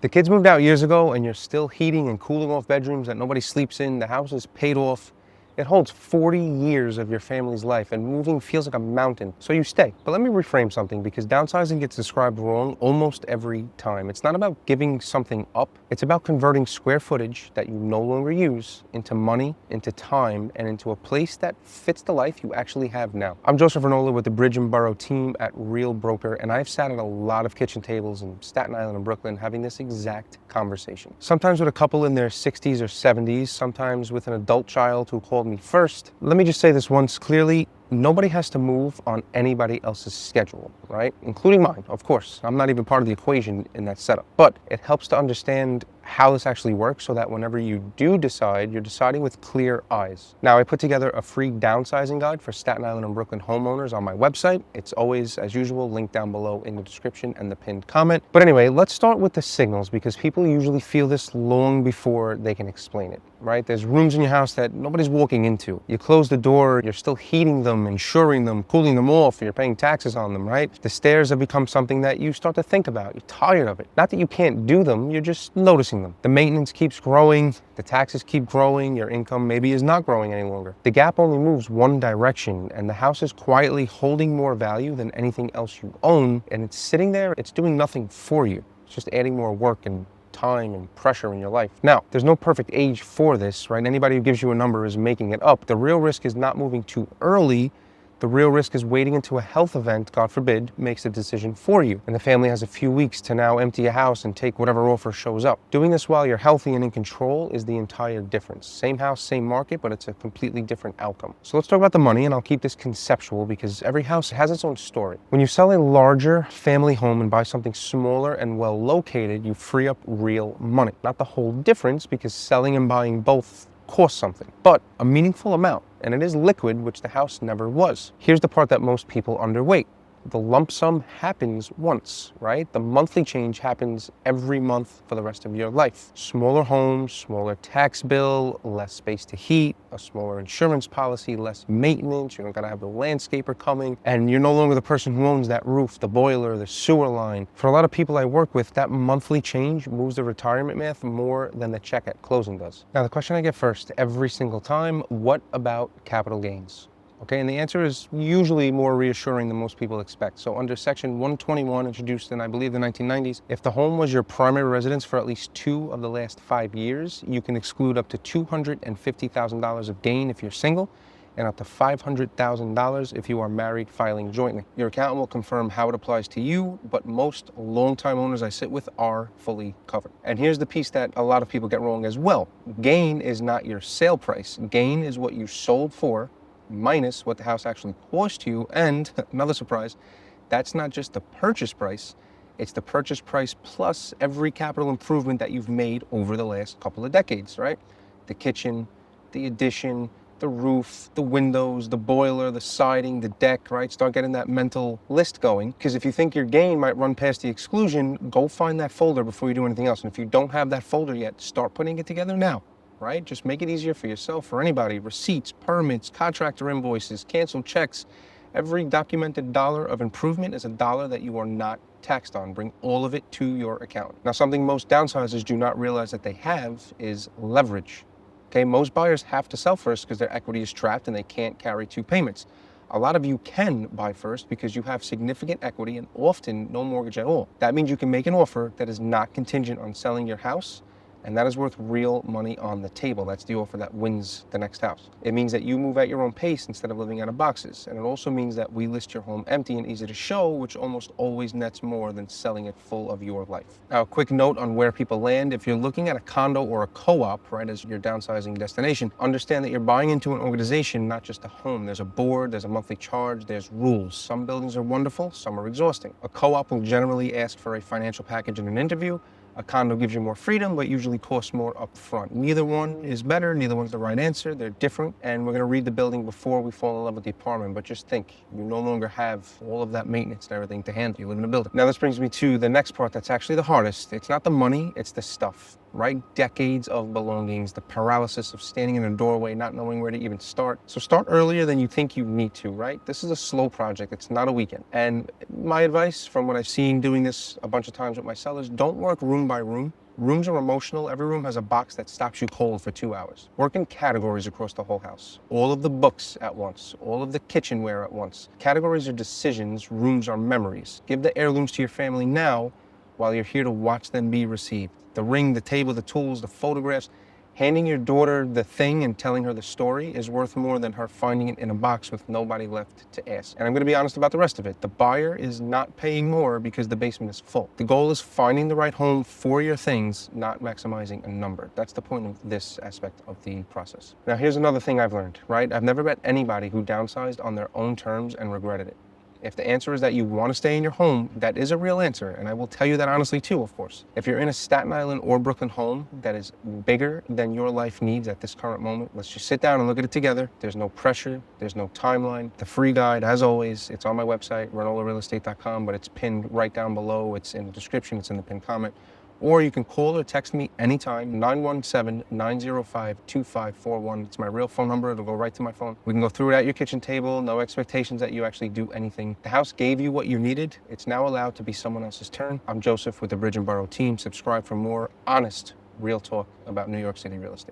The kids moved out years ago and you're still heating and cooling off bedrooms that nobody sleeps in. The house is paid off. It holds 40 years of your family's life and moving feels like a mountain, so you stay. But let me reframe something because downsizing gets described wrong almost every time. It's not about giving something up. It's about converting square footage that you no longer use into money, into time, and into a place that fits the life you actually have now. I'm Joseph Ranola with the Bridge and Boro Team at Real Broker, and I've sat at a lot of kitchen tables in Staten Island and Brooklyn having this exact conversation. Sometimes with a couple in their 60s or 70s, sometimes with an adult child who called me first. Let me just say this once clearly. Nobody has to move on anybody else's schedule, right? Including mine, of course. I'm not even part of the equation in that setup. But it helps to understand how this actually works so that whenever you do decide, you're deciding with clear eyes. Now, I put together a free downsizing guide for Staten Island and Brooklyn homeowners on my website. It's always, as usual, linked down below in the description and the pinned comment. But anyway, let's start with the signals because people usually feel this long before they can explain it, right? There's rooms in your house that nobody's walking into. You close the door, you're still heating them, insuring them, cooling them off, you're paying taxes on them, right? The stairs have become something that you start to think about. You're tired of it. Not that you can't do them, you're just noticing them. The maintenance keeps growing, the taxes keep growing, your income maybe is not growing any longer. The gap only moves one direction and the house is quietly holding more value than anything else you own, and it's sitting there, it's doing nothing for you. It's just adding more work and time and pressure in your life. Now, there's no perfect age for this, right? Anybody who gives you a number is making it up. The real risk is not moving too early. The real risk is waiting until a health event, God forbid, makes a decision for you. And the family has a few weeks to now empty a house and take whatever offer shows up. Doing this while you're healthy and in control is the entire difference. Same house, same market, but it's a completely different outcome. So let's talk about the money, and I'll keep this conceptual because every house has its own story. When you sell a larger family home and buy something smaller and well located, you free up real money. Not the whole difference because selling and buying both costs something, but a meaningful amount. And it is liquid, which the house never was. Here's the part that most people underweight. The lump sum happens once, right? The monthly change happens every month for the rest of your life. Smaller home, smaller tax bill, less space to heat, a smaller insurance policy, less maintenance. You don't gotta have the landscaper coming, and you're no longer the person who owns that roof, the boiler, the sewer line. For a lot of people I work with, that monthly change moves the retirement math more than the check at closing does. Now, the question I get first every single time, what about capital gains? Okay, and the answer is usually more reassuring than most people expect. So under Section 121, introduced in, I believe, the 1990s, if the home was your primary residence for at least 2 of the last 5 years, you can exclude up to $250,000 of gain if you're single, and up to $500,000 if you are married filing jointly. Your accountant will confirm how it applies to you, but most long-time owners I sit with are fully covered. And here's the piece that a lot of people get wrong as well. Gain is not your sale price. Gain is what you sold for minus what the house actually cost you, and another surprise, that's not just the purchase price, it's the purchase price plus every capital improvement that you've made over the last couple of decades, right? The kitchen, the addition, the roof, the windows, the boiler, the siding, the deck, right? Start getting that mental list going, because if you think your gain might run past the exclusion, go find that folder before you do anything else. And if you don't have that folder yet, start putting it together now. Right? Just make it easier for yourself, for anybody. Receipts, permits, contractor invoices, canceled checks. Every documented dollar of improvement is a dollar that you are not taxed on. Bring all of it to your account. Now, something most downsizers do not realize that they have is leverage. Okay, most buyers have to sell first because their equity is trapped and they can't carry 2 payments. A lot of you can buy first because you have significant equity and often no mortgage at all. That means you can make an offer that is not contingent on selling your house, and that is worth real money on the table. That's the offer that wins the next house. It means that you move at your own pace instead of living out of boxes. And it also means that we list your home empty and easy to show, which almost always nets more than selling it full of your life. Now, a quick note on where people land. If you're looking at a condo or a co-op, right, as your downsizing destination, understand that you're buying into an organization, not just a home. There's a board, there's a monthly charge, there's rules. Some buildings are wonderful, some are exhausting. A co-op will generally ask for a financial package in an interview. A condo gives you more freedom, but usually costs more up front. Neither one is better, neither one's the right answer. They're different, and we're gonna read the building before we fall in love with the apartment, but just think, you no longer have all of that maintenance and everything to handle. You live in a building. Now this brings me to the next part that's actually the hardest. It's not the money, it's the stuff. right? Decades of belongings, the paralysis of standing in a doorway, not knowing where to even start. So start earlier than you think you need to, right? This is a slow project. It's not a weekend. And my advice from what I've seen doing this a bunch of times with my sellers, don't work room by room. Rooms are emotional. Every room has a box that stops you cold for 2 hours. Work in categories across the whole house. All of the books at once. All of the kitchenware at once. Categories are decisions. Rooms are memories. Give the heirlooms to your family now while you're here to watch them be received. The ring, the table, the tools, the photographs. Handing your daughter the thing and telling her the story is worth more than her finding it in a box with nobody left to ask. And I'm going to be honest about the rest of it. The buyer is not paying more because the basement is full. The goal is finding the right home for your things, not maximizing a number. That's the point of this aspect of the process. Now, here's another thing I've learned, right? I've never met anybody who downsized on their own terms and regretted it. If the answer is that you want to stay in your home, that is a real answer, and I will tell you that honestly too, of course. If you're in a Staten Island or Brooklyn home that is bigger than your life needs at this current moment, let's just sit down and look at it together. There's no pressure, there's no timeline. The free guide, as always, it's on my website, ranolarealestate.com, but it's pinned right down below. It's in the description, it's in the pinned comment. Or you can call or text me anytime, 917-905-2541. It's my real phone number. It'll go right to my phone. We can go through it at your kitchen table. No expectations that you actually do anything. The house gave you what you needed. It's now allowed to be someone else's turn. I'm Joseph with the Bridge and Boro Team. Subscribe for more honest, real talk about New York City real estate.